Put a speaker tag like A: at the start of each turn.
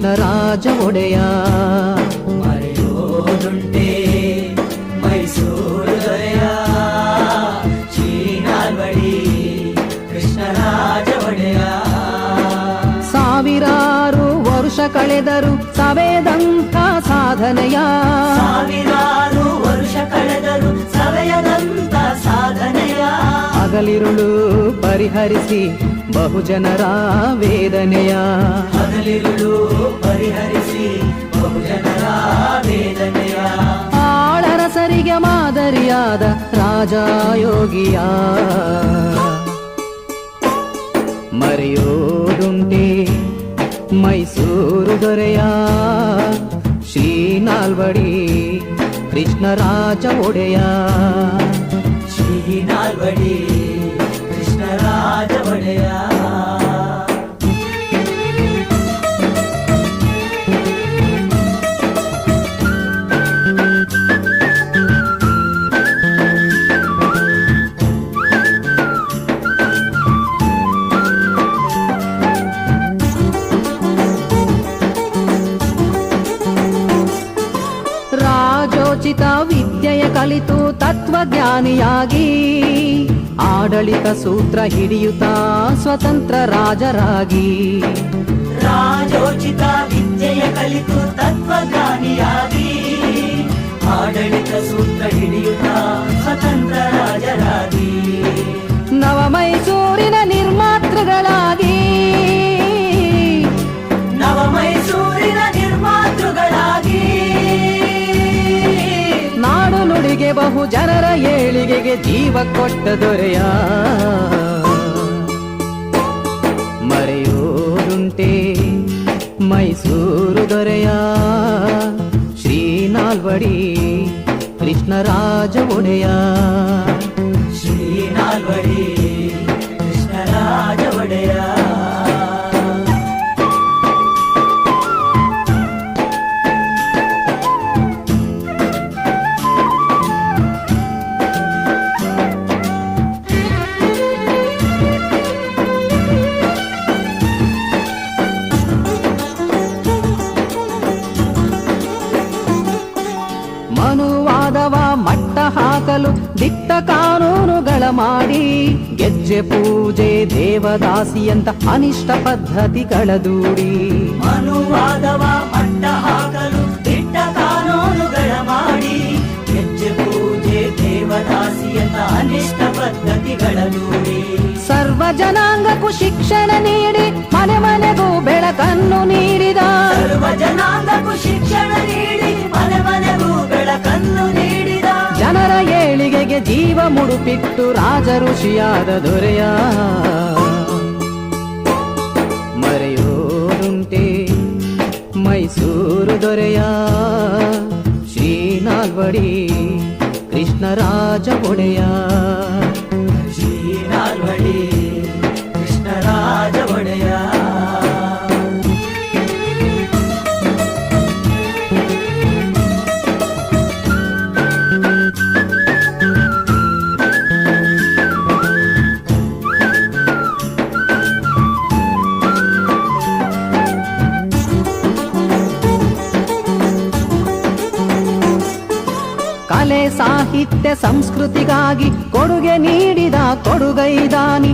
A: ಕೃಷ್ಣರಾಜ ಒಡೆಯ.
B: ಮರೆಯೋದುಂಟೆ ಮೈಸೂರು ದೊರೆಯ ಶ್ರೀ ನಾಲ್ವಡಿ ಕೃಷ್ಣರಾಜ ಒಡೆಯ.
A: ಸಾವಿರಾರು ವರ್ಷ ಕಳೆದರು ಸವೆದಂಥ ಸಾಧನೆಯ,
B: ಸಾವಿರಾರು ವರ್ಷ ಕಳೆದರು ಸವೆಯದಂತ ಸಾಧನೆಯ.
A: ಹಗಲಿರುಳು ಪರಿಹರಿಸಿ ಬಹುಜನರ ವೇದನೆಯ,
B: ಹಗಲಿರುಳು ಪರಿಹರಿಸಿ ಬಹುಜನರ ವೇದನೆಯ.
A: ಆಳರಸರಿಗೆ ಮಾದರಿಯಾದ ರಾಜಯೋಗಿಯ. ಮರೆಯೋದುಂಟೆ ಮೈಸೂರು ದೊರೆಯ ಶ್ರೀ ನಾಲ್ವಡಿ ಕೃಷ್ಣರಾಜ ಒಡೆಯ.
B: ಶ್ರೀ ನಾಲ್ವಡಿ ಕೃಷ್ಣರಾಜ ಒಡೆಯ.
A: ರಾಜೋಚಿತ ವಿದ್ಯೆಯ ಕಲಿತು ತತ್ವಜ್ಞಾನಿಯಾಗಿ ಆಡಳಿತ ಸೂತ್ರ ಹಿಡಿಯುತ್ತಾ ಸ್ವತಂತ್ರ ರಾಜರಾಗಿ.
B: ರಾಜೋಚಿತ ವಿದ್ಯೆಯ ಕಲಿತು ತತ್ವಜ್ಞಾನಿಯಾಗಿ ಆಡಳಿತ ಸೂತ್ರ ಹಿಡಿಯುತ್ತಾ ಸ್ವತಂತ್ರ ರಾಜರಾಗಿ.
A: ನವ ಮೈಸೂರಿನ ನಿರ್ಮಾತೃಗಳಾಗಿ,
B: ನವ ಮೈಸೂರಿನ ನಿರ್ಮಾತೃಗಳಾಗಿ
A: ನಾಡು ನುಡಿಗೆ ಬಹು ಜನರ ಏಳಿಗೆಗೆ ಜೀವ ಕೊಟ್ಟ ದೊರೆಯ. ಮರೆಯೋದುಂಟೆ ಮೈಸೂರು ದೊರೆಯ ಶ್ರೀ ನಾಲ್ವಡಿ ಕೃಷ್ಣರಾಜ ಒಡೆಯ.
B: ಶ್ರೀ ನಾಲ್ವಡಿ ಕೃಷ್ಣರಾಜ ಒಡೆಯ.
A: ಮನುವಾದವ ಮಟ್ಟ ಹಾಕಲು ದಿಟ್ಟ ಕಾನೂನುಗಳ ಮಾಡಿ, ಗೆಜ್ಜೆ ಪೂಜೆ ದೇವದಾಸಿಯಂತ ಅನಿಷ್ಟ ಪದ್ಧತಿಗಳ ದೂಡಿ.
B: ಮನುವಾದವ ಮಟ್ಟ ಹಾಕಲು ದಿಟ್ಟ ಕಾನೂನುಗಳ ಮಾಡಿ, ಗೆಜ್ಜೆ ಪೂಜೆ ದೇವದಾಸಿಯಂತ ಅನಿಷ್ಟ ಪದ್ಧತಿಗಳ ದೂಡಿ.
A: ಸರ್ವ ಜನಾಂಗಕ್ಕೂ ಶಿಕ್ಷಣ ನೀಡಿ ಮನೆ ಮನೆಗೂ ಬೆಳಕನ್ನು ನೀಡಿದ,
B: ಸರ್ವ ಜನಾಂಗಕ್ಕೂ ಶಿಕ್ಷಣ ನೀಡಿ ಮನೆ ಮನೆಗೂ ಬೆಳಕನ್ನು ನೀಡಿದ.
A: ಜನರ ಏಳಿಗೆಗೆ ಜೀವ ಮುಡುಪಿಟ್ಟು ರಾಜ ಋಷಿಯಾದ ದೊರೆಯ. ಮರೆಯೋದುಂಟೆ ಮೈಸೂರು ದೊರೆಯ ಶ್ರೀ ನಾಲ್ವಡಿ ಕೃಷ್ಣರಾಜ ಒಡೆಯ.
B: ಶ್ರೀ ನಾಲ್ವಡಿ ಕೃಷ್ಣರಾಜ ಒಡೆಯ.
A: ಕಲೆ ಸಾಹಿತ್ಯ ಸಂಸ್ಕೃತಿಗಾಗಿ ಕೊಡುಗೆ ನೀಡಿದ ಕೊಡುಗೈದಾನಿ.